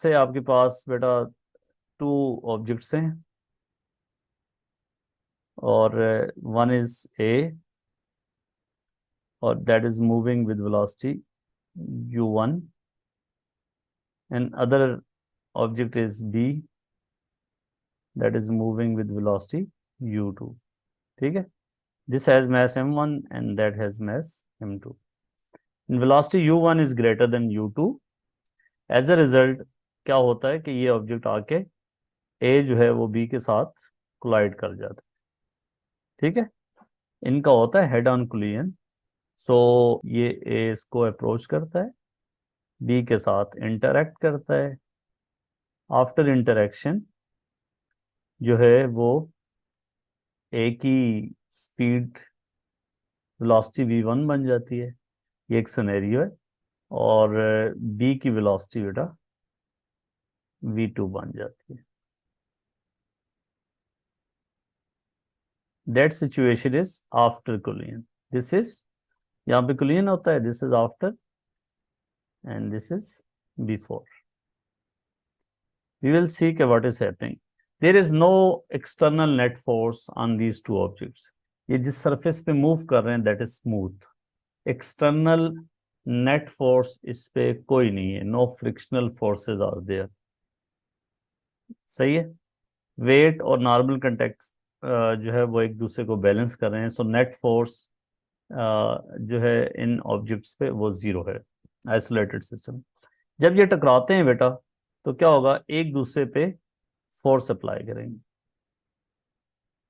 से आपके पास बेटा टू ऑब्जेक्ट्स हैं और वन इज ए और that is moving with velocity u1 and other object is b that is moving with velocity u2. ठीक है, this has mass m1 and that has mass m2 and velocity u1 is greater than u2. as a result क्या होता है कि ये object आके a जो है वो b के साथ कोलाइड कर जाता है। ठीक है, इनका होता है हेड ऑन कोलिजन। सो ये a इसको अप्रोच करता है, b के साथ इंटरैक्ट करता है। आफ्टर इंटरेक्शन जो है वो ए की स्पीड वेलोसिटी v1 बन जाती है, ये एक सिनेरियो है, और बी की वेलोसिटी बेटा v2 बन जाती है। That situation is after collision. This is, यहाँ पे कोलिजन होता है, this is after and this is before. We will see के what is happening. There is no external net force on these two objects. ये जिस surface पे move कर रहे हैं that is smooth. External net force इस पे कोई नहीं है, no frictional forces are there. सही है, वेट और नॉर्मल कंटेक्ट जो है वो एक दूसरे को बैलेंस कर रहे हैं। सो नेट फोर्स जो है इन ऑब्जेक्ट्स पे वो जीरो है, आइसोलेटेड सिस्टम। जब ये टकराते हैं बेटा तो क्या होगा, एक दूसरे पे फोर्स अप्लाई करेंगे।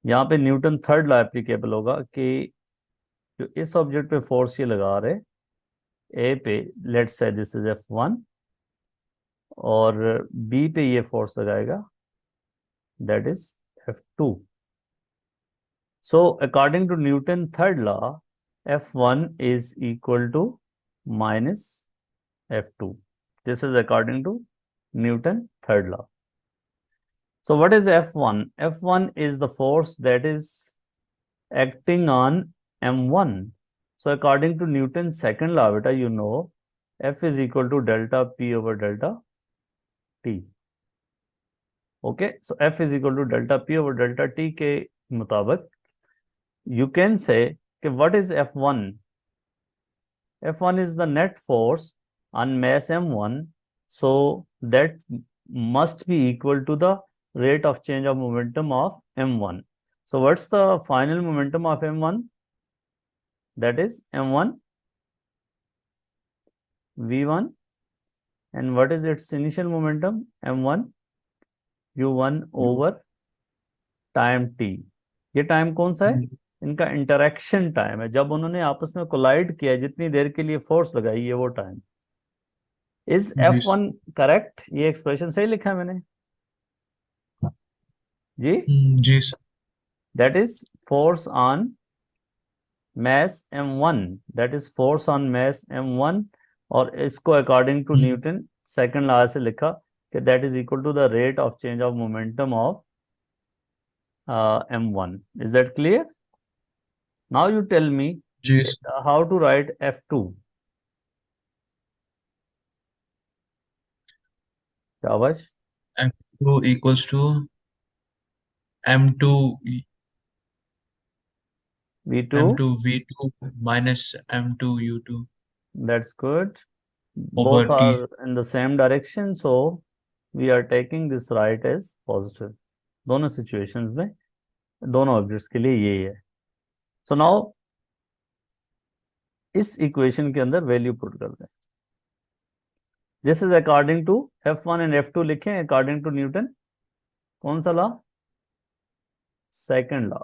यहाँ पे न्यूटन थर्ड लॉ एप्लीकेबल होगा कि जो इस ऑब्जेक्ट पे फोर्स ये लगा रहे ए पे, let's say this is F1, और बी पे ये फोर्स लगाएगा that is F2। So according to Newton third law F1 is equal to minus F2. This is according to Newton third law. So what is F1? F1 is the force that is acting on M1. So according to Newton's second law, beta, you know F is equal to delta P over delta T. Okay, so F is equal to delta P over delta T के मुताबिक you can say कि what is F1? F1 is the net force on mass M1, so that must be equal to the rate of change of momentum of M1. So what's the final momentum of M1? That is M1 V1, and what is its initial momentum? M1 U1 over time t। ये time कौन सा है? इनका interaction time है, जब उन्होंने आपस में कोलाइड किया, जितनी देर के लिए फोर्स लगाई है वो टाइम। Is F1 correct? ये एक्सप्रेशन सही लिखा है मैंने जी? जी sir. That is force on mass m1, that is force on mass m1, और इसको according to Newton second law से लिखा कि that is equal to the rate of change of momentum of m1। Is that clear? Now you tell me जी how to write F2। शाबाश। M2 equals to M2 V2, M2 V2 minus M2 U2 that's good. over Both T. are in the same direction, so we are taking this right as positive। दोनों situations में दोनों objects के लिए यही है। So now इस equation के अंदर वैल्यू पुट कर दें। This is according to F1 and F2 लिखें अकॉर्डिंग टू न्यूटन कौन सा law? Second law.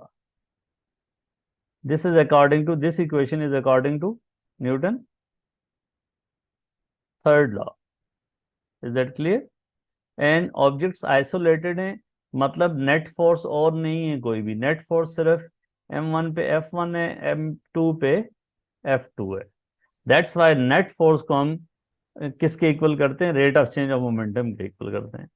This is according to, this equation is according to Newton third law. Is that clear? And objects isolated हैं, मतलब net force और नहीं है कोई भी, नेट फोर्स सिर्फ M1 पे F1 है, M2 पे F2 है। दैट्स वाई नेट फोर्स को हम किसके इक्वल करते हैं? Rate of change of momentum के इक्वल करते हैं।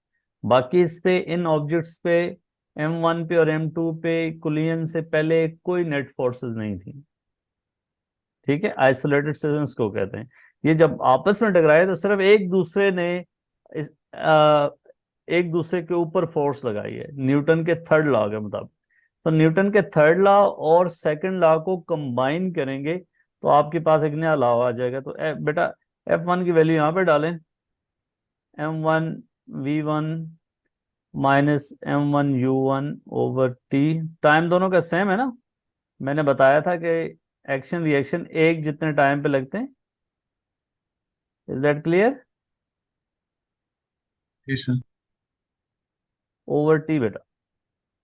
बाकी इस पे, इन ऑब्जेक्ट्स पे M1 पे और M2 पे कोलिजन से पहले कोई नेट फोर्सेस नहीं थी। ठीक है, आइसोलेटेड सिस्टम्स को कहते हैं। ये जब आपस में टकराए तो सिर्फ एक दूसरे ने इस एक दूसरे के ऊपर फोर्स लगाई है न्यूटन के थर्ड लॉ के मुताबिक। तो न्यूटन के थर्ड लॉ और सेकंड लॉ को कंबाइन करेंगे तो आपके पास एक नया लॉ आ जाएगा। तो बेटा F1 की वैल्यू यहाँ पे डालें, m1 v1 minus m1 u1/t। Time दोनों का सेम है ना, मैंने बताया था कि एक्शन रिएक्शन एक जितने टाइम पे लगते हैं। Is that clear? जी सर। ओवर टी बेटा।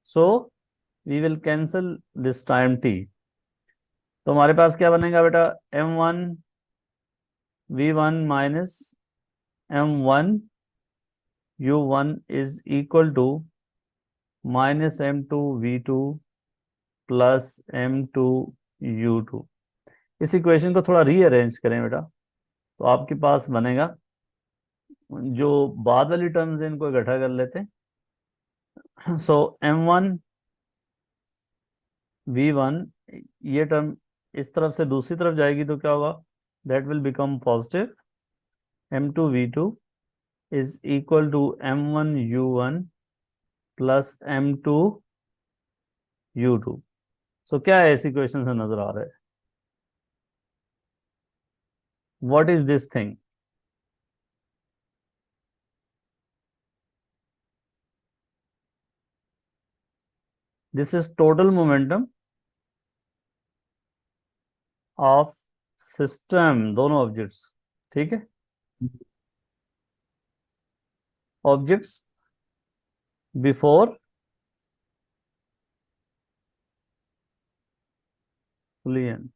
So we will cancel this time T. तो हमारे पास क्या बनेगा बेटा, m1 v1 minus m1 u1 is equal to minus m2 v2 plus m2 u2। इस इक्वेशन को थोड़ा रीअरेंज करें बेटा, तो आपके पास बनेगा, जो बाद वाली टर्म्स है इनको इकट्ठा कर लेते हैं। सो m1 v1, ये टर्म इस तरफ से दूसरी तरफ जाएगी तो क्या होगा, that will become positive. m2 v2 is equal to m1 u1 plus m2 u2। सो क्या है इस इक्वेशन से नजर आ रहा है, what is this thing? This is total momentum of system, दोनों ऑब्जेक्ट्स। ठीक है, ऑब्जेक्ट्स बिफोर कोलिजन,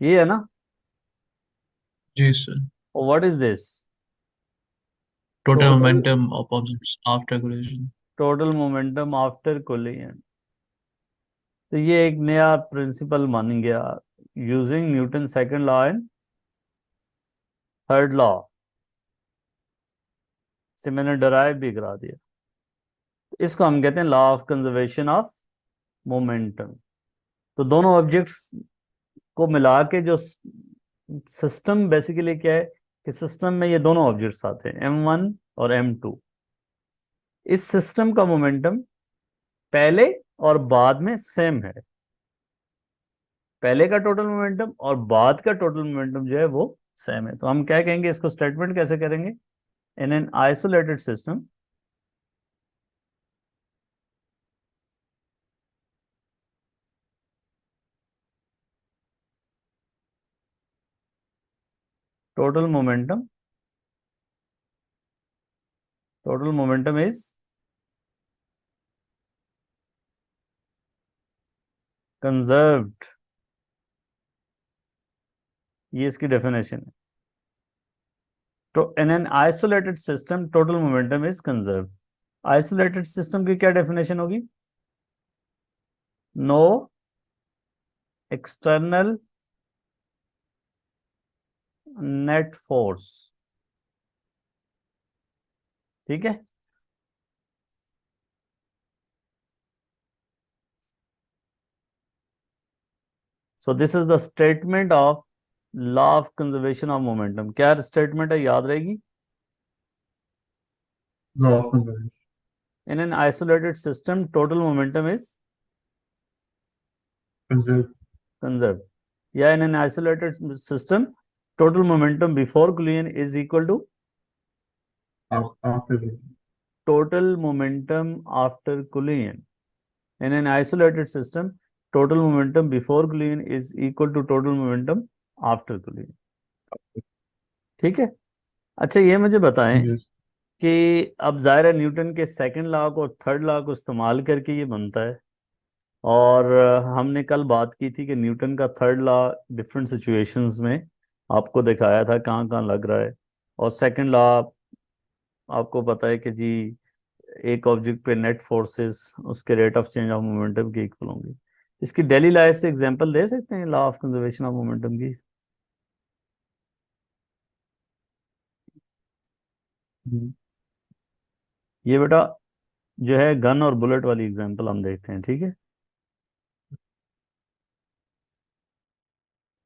ये है ना। जी सर। और what is this? Total total momentum of objects after collision. Total momentum after collision. तो ये एक नया प्रिंसिपल मान गया, using Newton second law and third law से मैंने डराइव भी करा दिया। इसको हम कहते हैं law of conservation of momentum. तो दोनों ऑब्जेक्ट्स को मिला के जो सिस्टम बेसिकली क्या है, कि सिस्टम में ये दोनों ऑब्जेक्ट्स आते हैं m1 और m2। इस सिस्टम का मोमेंटम पहले और बाद में सेम है। पहले का टोटल मोमेंटम और बाद का टोटल मोमेंटम जो है वो सेम है। तो हम क्या कहेंगे, इसको स्टेटमेंट कैसे करेंगे, इन an isolated system total momentum is conserved. ये इसकी डेफिनेशन है। तो इन an isolated system total momentum is conserved. Isolated system की क्या डेफिनेशन होगी, नो एक्सटर्नल नेट फोर्स। ठीक है, so this is the statement of law of conservation of momentum. क्या स्टेटमेंट है, याद रहेगी, law of conservation. In an isolated system total momentum is conserve. Conserve, या in an isolated system total momentum before collision is equal to after. Total momentum after collision. In an isolated system total momentum before collision is equal to total momentum after collision. ठीक है। अच्छा ये मुझे बताएं yes. कि अब जाहिर है न्यूटन के सेकंड लॉ को और थर्ड लॉ को इस्तेमाल करके ये बनता है। और हमने कल बात की थी कि न्यूटन का थर्ड लॉ डिफरेंट सिचुएशंस में आपको दिखाया था कहाँ कहाँ लग रहा है। और सेकंड लॉ आपको पता है कि जी एक ऑब्जेक्ट पे नेट फोर्सेस उसके rate of change of momentum के इक्वल होंगे। इसकी डेली लाइफ से एग्जांपल दे सकते हैं law of conservation of momentum की? ये बेटा जो है गन और बुलेट वाली एग्जांपल हम देखते हैं। ठीक है,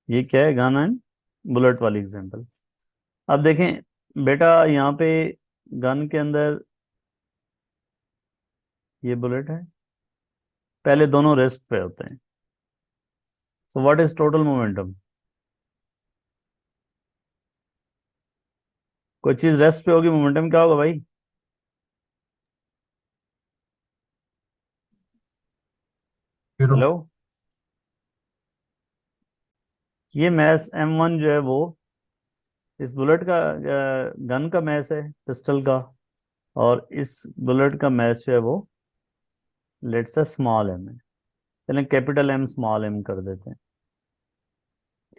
ये क्या है, गन एंड बुलेट वाली एग्जांपल। अब देखें, बेटा यहाँ पे गन के अंदर ये बुलेट है, पहले दोनों रेस्ट पे होते हैं। So what is total momentum? कोई चीज रेस्ट पे होगी, मोमेंटम क्या होगा भाई? Zero. हेलो, ये मैस M1 जो है वो इस बुलेट का, गन का मैस है, पिस्टल का। और इस बुलेट का मैस जो है वो लेट्स से स्मॉल एम है। चलें कैपिटल एम स्मॉल एम कर देते हैं।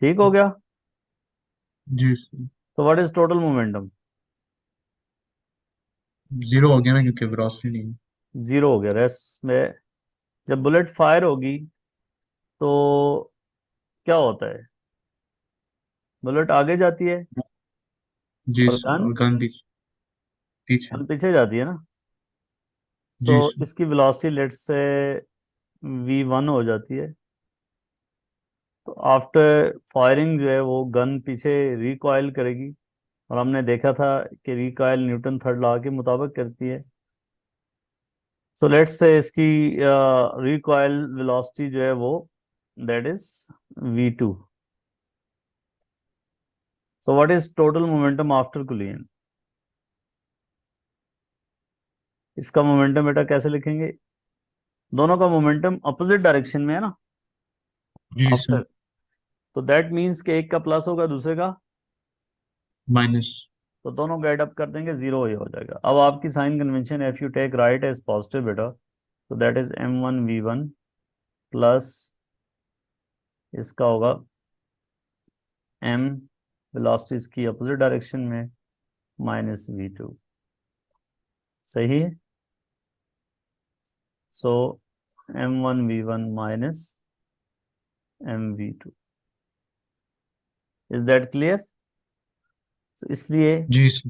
ठीक हो गया? जी सर। तो what is total momentum? Zero हो गया ना, क्योंकि वेलोसिटी नहीं है। जीरो हो गया। रेस्ट में जब बुलेट फायर होगी तो क्या होता है? बुलेट आगे जाती है जी और सर, गन और गन पीछे। पीछे। गन पीछे जाती है ना। सो जी सर। इसकी वेलोसिटी लेट्स से V1 हो जाती है। तो आफ्टर फायरिंग जो है वो गन पीछे रिकॉइल करेगी, और हमने देखा था कि रिकॉइल न्यूटन थर्ड लॉ के मुताबिक करती है। सो लेट्स से इसकी रिकॉइल वेलोसिटी जो है वो that is V2। So what is total momentum after collision? इसका मोमेंटम बेटा कैसे लिखेंगे? दोनों का मोमेंटम अपोजिट डायरेक्शन में है ना जी सर। आफ्टर। तो दैट मीन्स कि एक का प्लस होगा, दूसरे का, माइनस। तो दोनों को ऐड अप कर देंगे, जीरो ही हो जाएगा। अब आपकी sign convention, if you take right as positive बेटा, तो that is M1 V1 plus इसका होगा M वेलोसिटी इसकी अपोजिट डायरेक्शन में माइनस V2। सही है? सो M1 V1 minus MV2। Is that clear? इसलिए जी सर।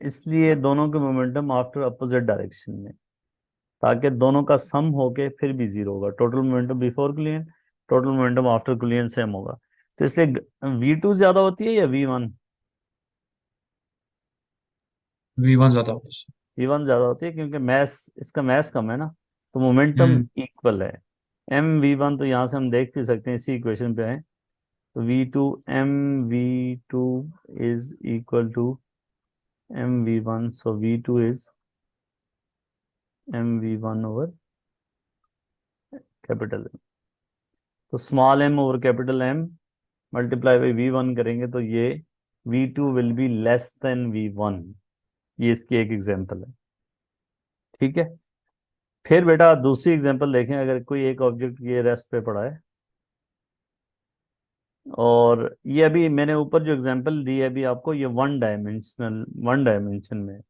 इसलिए दोनों के मोमेंटम आफ्टर अपोजिट डायरेक्शन में, ताकि दोनों का सम होके फिर भी जीरो होगा। Total momentum before collision, total momentum after collision same होगा। तो इसलिए V2 ज्यादा होती है या V1? V1 ज्यादा होगा सर। V1 ज्यादा होती है क्योंकि मैस, इसका मैस कम है ना, तो मोमेंटम हम्म। इक्वल है। M V1 तो यहाँ से हम देख भी सकते हैं, इसी इक्वेशन पे है। तो V2 MV2 is equal to MV1। So V2 is MV1 over capital M। तो small m over capital M multiply by V1 करेंगे तो ये V2 will be less than V1। ये इसकी एक एग्जांपल है। ठीक है? फिर बेटा दूसरी एग्जांपल देखें। अगर कोई एक ऑब्जेक्ट ये रेस्ट पे पड़ा है, और ये अभी मैंने ऊपर जो एग्जांपल दी है अभी आपको, ये वन डायमेंशन में है।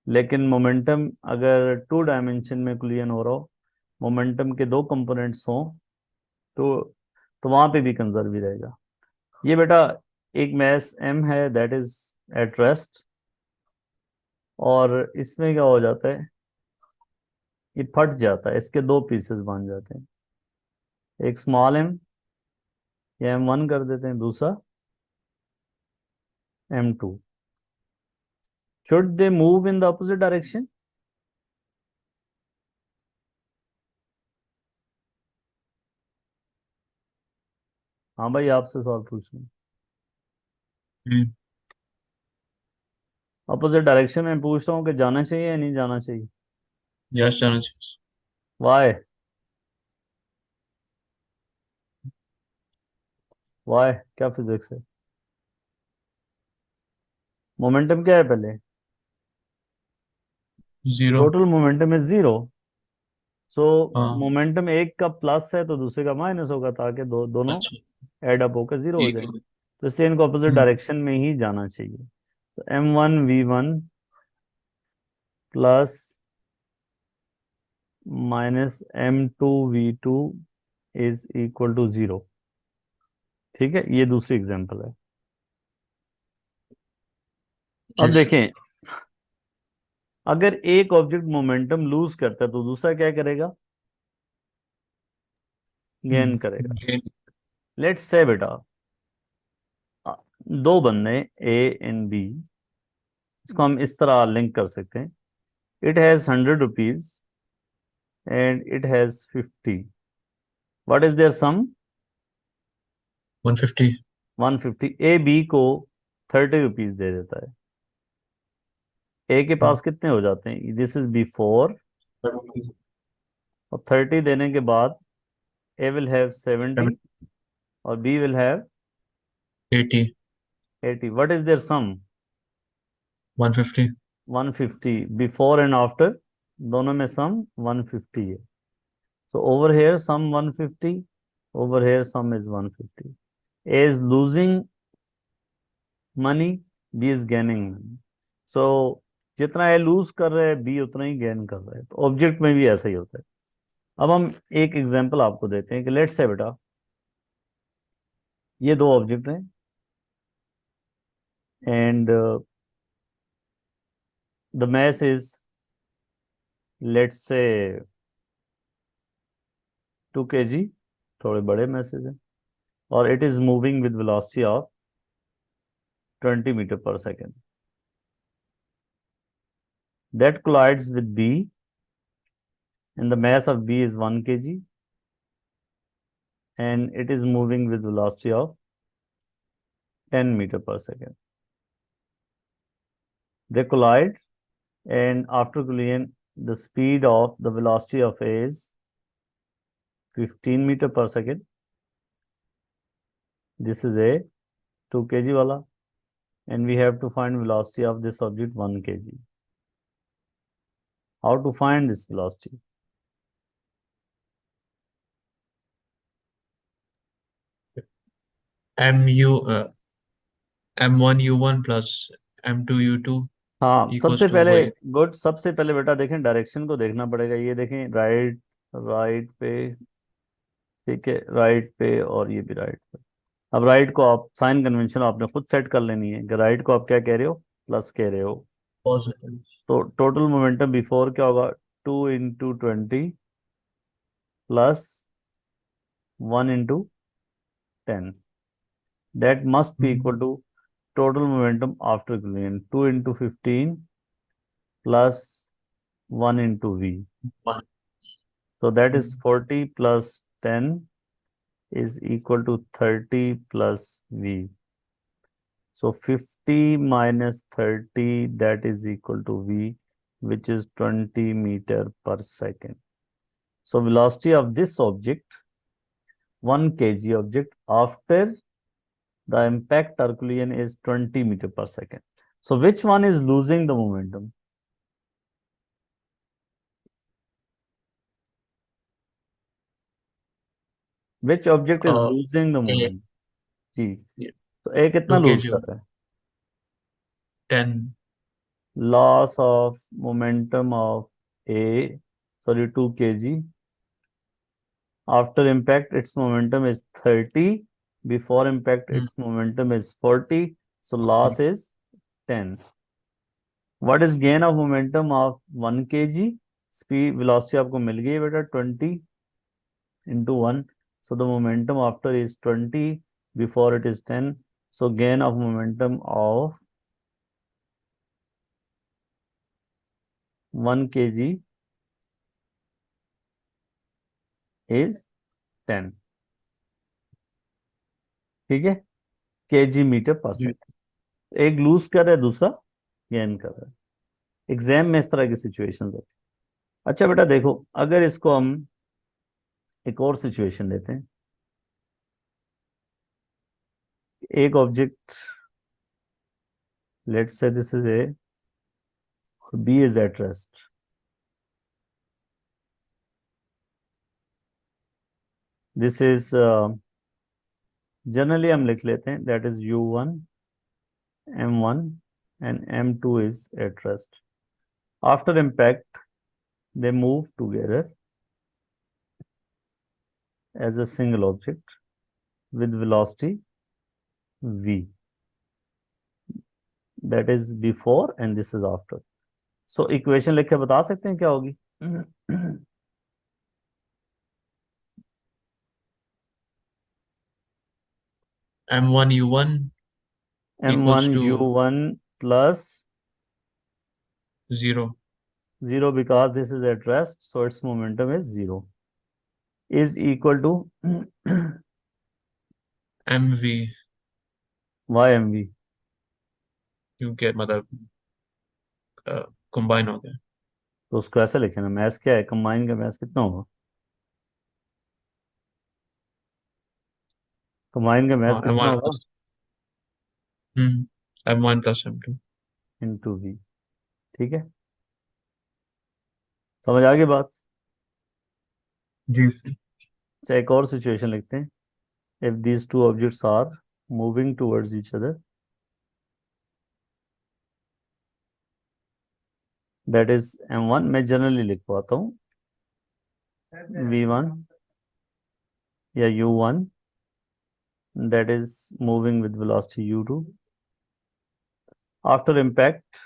लेकिन मोमेंटम अगर टू डायमेंशन में कोलिजन हो रहा हो, मोमेंटम के दो कंपोनेंट्स हों, तो वहां पे भी कंजर्व ही रहेगा। ये बेटा एक मैस M है दैट इज एट रेस्ट, और इसमें क्या हो जाता है, ये फट जाता है, इसके दो पीसेस बन जाते हैं। एक स्मॉल M, या M1 कर देते हैं, दूसरा M2। Should they move in the opposite direction? हाँ भाई, आपसे सवाल पूछ रहा हूँ। हम्म। अपोजिट डायरेक्शन में पूछ रहा हूँ कि जाना चाहिए या नहीं जाना चाहिए? यस, जाना चाहिए। वाई? वाई क्या फिजिक्स है? मोमेंटम क्या है पहले? जीरो। टोटल मोमेंटम है जीरो। सो हाँ। मोमेंटम एक का प्लस है तो दूसरे का माइनस होगा, ताकि दोनों अच्छा। एड अप होकर जीरो हो ठीक जाए। है। तो इसलिए इनको अपोजिट हम्म। डायरेक्शन में ही जाना चाहिए। तो M1 V1 plus minus M2 V2 is equal to zero. ठीक है? ये दूसरी एग्जांपल है। जी अब सर। देखें, अगर एक ऑब्जेक्ट मोमेंटम लूज करता है तो दूसरा क्या करेगा? गेन करेगा। हम्म। लेट्स से बेटा दो बंदे ए एंड बी, इसको हम इस तरह लिंक कर सकते हैं, it has 100 rupees and it has 50, what is their sum? 150. 150। A B को 30 रुपीज दे देता है, ए के पास कितने हो जाते हैं? दिस इज बिफोर, और 30 देने के बाद ए विल हैव 70 और B will have 80. 80, what is their sum? 150. 150। Before and after दोनों में सम 150 है, so over here sum 150, over here sum is 150. A is losing money, B is gaining money. So जितना A loose कर रहा है B उतना ही gain कर रहा है, तो ऑब्जेक्ट में भी ऐसा ही होता है। अब हम एक एग्जांपल आपको देते हैं कि लेट्स से बेटा ये दो ऑब्जेक्ट हैं and the mass is let's say 2 kg, थोड़े बड़े मैसेज हैं, और it is moving with velocity of 20 metre per second, that collides with B and the mass of B is 1 kg and it is moving with velocity of 10 meter per second. They collide and after collision the speed of the velocity of A is 15 meter per second. This is A 2 kg wala and we have to find velocity of this object 1 kg. How to find this velocity? M1 U1 plus M2U2 हाँ equals सबसे to पहले, वही good, सबसे पहले बेटा देखें direction को देखना पड़ेगा, ये देखें राइट, राइट पे, ठीक है राइट पे और ये भी राइट पे। अब राइट को आप साइन कन्वेंशन आपने खुद सेट कर लेनी है कि राइट को आप क्या कह रहे हो, प्लस कह रहे हो, पॉजिटिव. तो टोटल मोमेंटम बिफोर क्या होगा, 2 × 20 plus 1 × 10, that must be equal to total momentum after collision 2 × 15 plus 1 × V, so that is 40 plus 10 is equal to 30 plus V. So 50 minus 30, that is equal to V, which is 20 meter per second. So velocity of this object, 1 kg object, after the impact or collision is 20 meter per second. So which one is losing the momentum? Which object is losing the A. momentum? जी, Yeah. तो A कितना 2 loose kg. कर रहा है? 10. Loss of momentum of A, sorry 2 kg. After impact, its momentum is 30. Before impact, its momentum is 40. So loss is 10. What is gain of momentum of 1 kg? Speed velocity आपको मिल गई है बेटा 20 into 1. So the momentum after is 20. Before it is 10. So gain of momentum of 1 kg is 10. ठीक है, kg metre per second. एक loose कर रहा है, दूसरा गेन कर रहा है। एग्जाम में इस तरह की सिचुएशन होती है। अच्छा बेटा देखो, अगर इसको हम एक और सिचुएशन लेते हैं, एक object, let's say this is A, B is at rest, this is generally हम लिख लेते हैं that is U1 M1 and M2 is at rest. After impact they move together as a single object with velocity V, that is before and this is after. So equation लिख के बता सकते हैं क्या होगी? M1U1 m1 equals to u1 plus 0 0 because this is at rest, so its momentum is 0 is equal to mv ymv. क्योंकि मतलब combine हो गया। तो उसको ऐसे लिखे ना, मैथ क्या है, कंबाइन का मैथ कितना होगा, कंबाइन का मैथ हाँ कितना m1 होगा, plus m1 plus m2। Into we. ठीक है, समझ आ गई बात। जी। अच्छा, एक और सिचुएशन लिखते हैं। If these two objects are moving towards each other, that is m1, मैं जनरली लिखवाता हूँ v1 या u1, that is moving with velocity u2. After impact,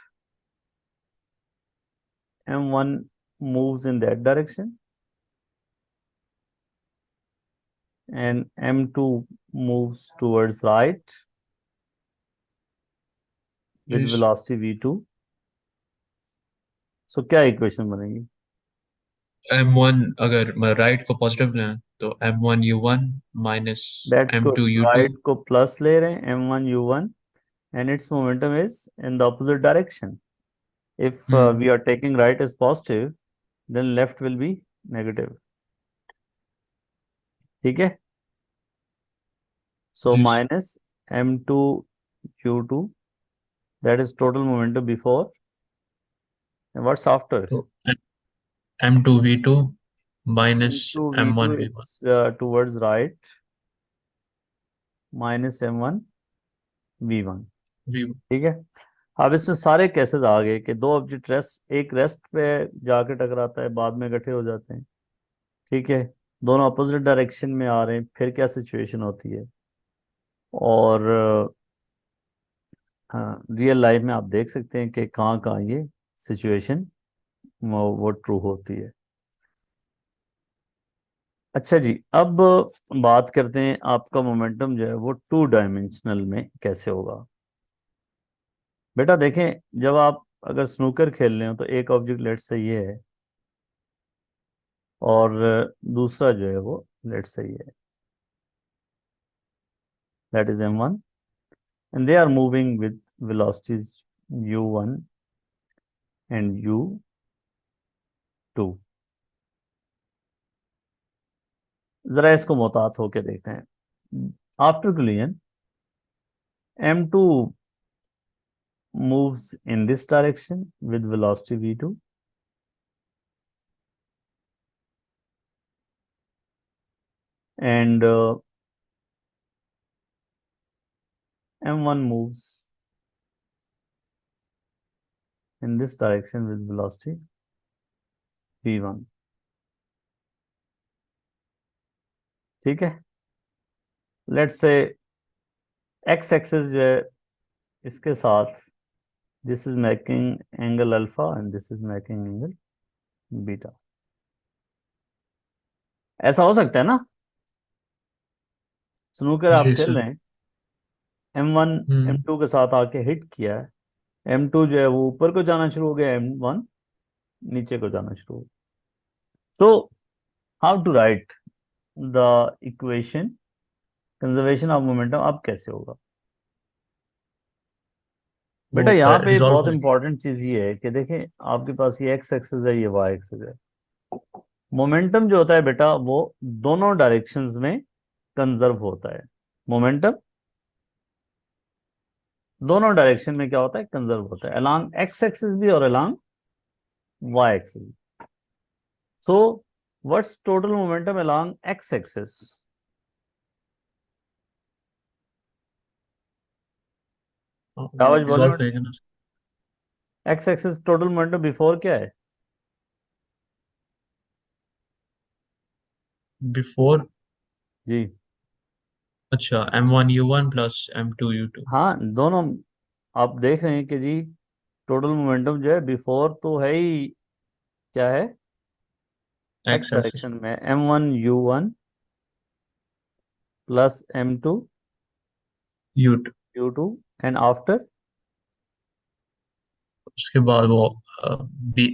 m1 moves in that direction and m2 moves towards right with yes. velocity v2. So क्या equation बनेगी? m1 अगर right को positive लें तो m1u1 minus That's good. m2u2। Right को plus ले रहे हैं, m1 u1, and its momentum is in the opposite direction. If we are taking right as positive, then left will be negative. ठीक है, so ji. minus m2 u2, that is total momentum before, and what's after? तो m2v2 minus m2 v2 m1v1। is towards right, minus m1 v1। v1। ठीक है, अब इसमें सारे cases आ गए कि दो ऑब्जेक्ट रेस्ट, एक रेस्ट पे जाके टकराता है, बाद में इकट्ठे हो जाते हैं। ठीक है, दोनों अपोजिट डायरेक्शन में आ रहे हैं, फिर क्या सिचुएशन होती है। और हाँ, रियल लाइफ में आप देख सकते हैं कि कहाँ कहाँ ये सिचुएशन वो ट्रू होती है। अच्छा जी, अब बात करते हैं आपका मोमेंटम जो है वो टू डायमेंशनल में कैसे होगा। बेटा देखें, जब आप अगर स्नूकर खेल रहे हो तो एक ऑब्जेक्ट लेट से ये है और दूसरा जो है वो लेट से ये है, that is m1, and they are moving with velocities u1 and u2। जरा इसको मोहतात होके देखते हैं। After collision m2 moves in this direction with velocity v2, and m1 moves in this direction with velocity v1। ठीक है, let's say x axis जो है इसके साथ, this is making angle alpha and this is making angle beta. ऐसा हो सकता है ना, स्नूकर आप जी खेल सर। रहे हैं, m1 m2 के साथ आके हिट किया है, m2 जो है वो ऊपर को जाना शुरू हो गया, m1 नीचे को जाना शुरू हो गया। So how to write the equation conservation of momentum, अब कैसे होगा? वो बेटा यहाँ पे रिजॉल्व बहुत हो जाएगी। इंपॉर्टेंट चीज ये है कि देखें, आपके पास ये एक्स एक्सिस है, ये वाई एक्सिस है। मोमेंटम जो होता है बेटा वो दोनों डायरेक्शंस में कंजर्व होता है। मोमेंटम दोनों डायरेक्शन में क्या होता है, कंजर्व होता है, अलोंग एक्स एक्सिस भी और along Y axis. So what's total momentum along X axis? आवाज बोले रिजॉल्व हो बेटा। जाएगा ना। X axis total momentum before क्या है? बिफोर। जी अच्छा m1u1 प्लस m2u2। हाँ, दोनों आप देख रहे हैं कि जी टोटल मोमेंटम जो है बिफोर तो है ही, क्या है, एक्स एक्स एक्सिस। डायरेक्शन में m1u1 plus m2 u2। u2 and after उसके बाद वो बी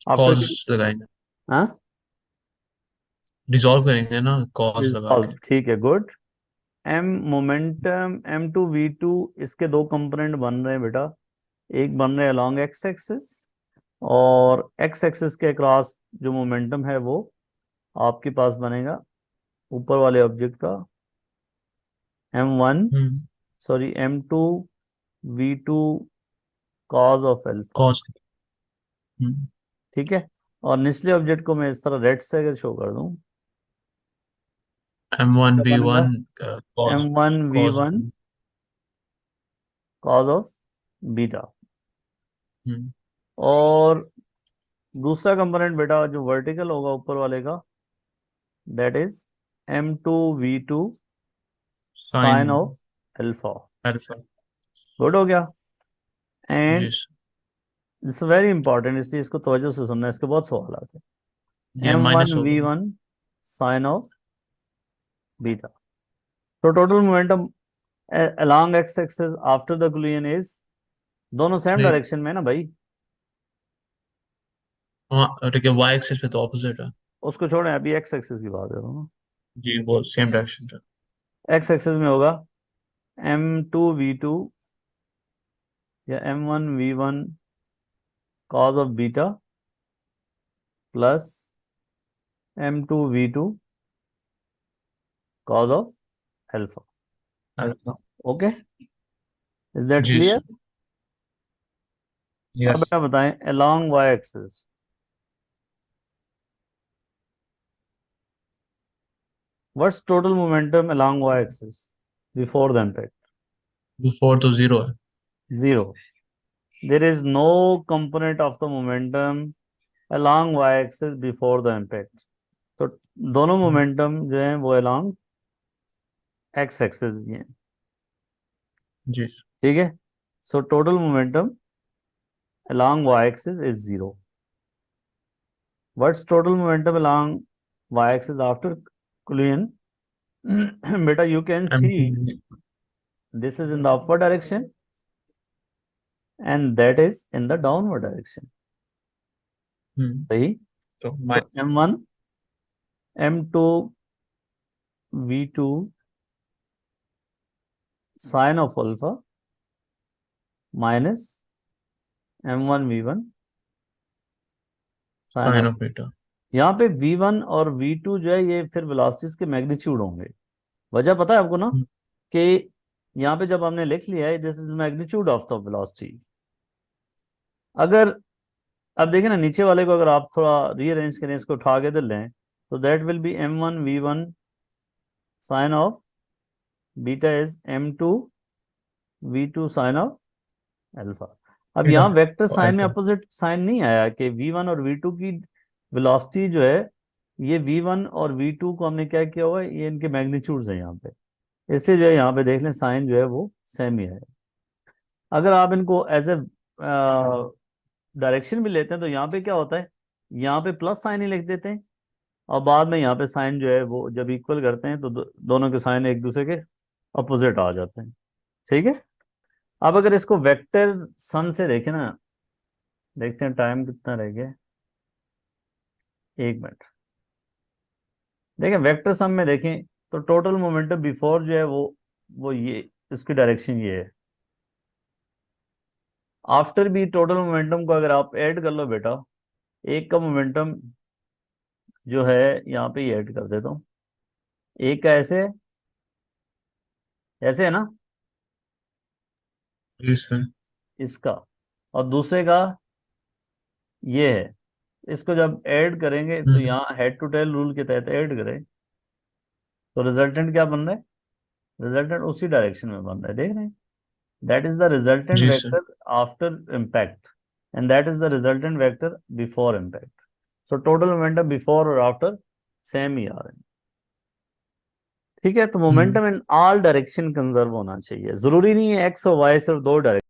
आफ्टर कॉज की लगाएंगे, हाँ डिसॉल्व करेंगे ना कॉज लगा रिजॉल्व, के। ठीक है, गुड। एम मोमेंटम m2v2, इसके दो कंपोनेंट बन रहे हैं बेटा। एक बन रहे अलोंग एक्स एक्सिस, और एक्स एक्सिस के क्रॉस जो मोमेंटम है वो आपके पास बनेगा ऊपर वाले ऑब्जेक्ट का m1, hmm. Sorry m2v2 cos of alpha. Cos. Hmm. ठीक है। और निचले ऑब्जेक्ट को मैं इस तरह रेड से अगर शो कर दूं, एम वन क्या वी बनेगा? One cos, cos. m1v1 cos of beta. Hmm. और दूसरा कंपोनेंट बेटा जो वर्टिकल होगा ऊपर वाले का, that is m2v2 sine sine of alpha. Alpha. Good हो गया। जी and sir। It's very important, इसलिए इसको तवज्जो से सुनना है, इसके बहुत सवाल आते हैं। ये एम वन माइनस हो वी गया। One sine of beta. तो total momentum along x axis after the collision is, दोनों सेम नहीं, डायरेक्शन में है ना भाई। हाँ ठीक है, वाई एक्सिस पे तो ऑपोजिट है। उसको छोड़ें, अभी x एक्सिस की बात कर रहा हूँ। जी वो सेम डायरेक्शन था। x एक्सिस में होगा m2v2 या m1v1 cos of beta plus m2v2 cos of alpha. Alpha. Okay, is that जी क्लियर? सर। अब यस। बेटा बताएं along y axis what's total momentum along y axis before the impact? Before तो zero है। Zero. There is no component of the momentum along y axis before the impact. तो दोनों momentum जो है वो along x एक्सिस ही हैं। जी sir। ठीक है। सो total momentum along y axis is zero. What's total momentum along y axis after collision? Beta, you can um see to. this is in the upward direction and that is in the downward direction. सही। तो तो minus. m1 m2 v2 sin of alpha minus m1 v1 sin sine of, of beta. यहाँ पे v1 और v2 जो है ये फिर वेलोसिटीज के मैग्नीट्यूड होंगे। वजह पता है आपको ना, कि यहाँ पे जब हमने लिख लिया है this is magnitude of the velocity. अगर अब देखें ना नीचे वाले को अगर आप थोड़ा रीअरेंज करें, इसको उठा के इधर लें, तो that will be m1v1 sine of beta is m2v2 sine of alpha. अब बीटा यहाँ वेक्टर और साइन में अल्फा। अपोजिट साइन नहीं आया कि v1 और v2 की वेलोसिटी जो है, ये v1 और v2 को हमने क्या किया हुआ है, ये इनके मैग्नीट्यूड्स हैं यहाँ पे। इससे जो है यहाँ पे देख लें साइन जो है वो सेम ही है। अगर आप इनको एज ए डायरेक्शन भी लेते हैं तो यहाँ पे क्या होता है, यहाँ पे प्लस साइन ही लिख देते हैं, और बाद में यहाँ पे साइन जो है वो जब इक्वल करते हैं तो दोनों के साइन एक दूसरे के अपोजिट आ जाते हैं। ठीक है। अब अगर इसको वेक्टर सन से देखें ना, देखते हैं टाइम कितना रह गया, 1 मिनट। देखें वेक्टर सम में देखें तो टोटल मोमेंटम बिफोर जो है वो ये इसकी डायरेक्शन ये है। आफ्टर भी टोटल मोमेंटम को अगर आप ऐड कर लो बेटा, एक का मोमेंटम जो है यहाँ पे ही ऐड कर देता हूँ, एक का ऐसे है, ऐसे है ना जी सर। इसका, और दूसरे का ये है। इसको जब ऐड करेंगे तो हम्म। यहाँ हेड टू टेल रूल के तहत ऐड करें तो रिजल्टेंट क्या बन रहा है, रिजल्टेंट उसी डायरेक्शन में बन रहा है, देख रहे हैं? दैट इज द रिजल्टेंट जी sir. Vector after impact and that is the resultant vector before impact. So total momentum before और आफ्टर सेम ही आ रहे हैं। ठीक है। तो hmm. Momentum in all direction conserve होना चाहिए, जरूरी नहीं है एक्स और वाई सिर्फ दो डायरेक्शन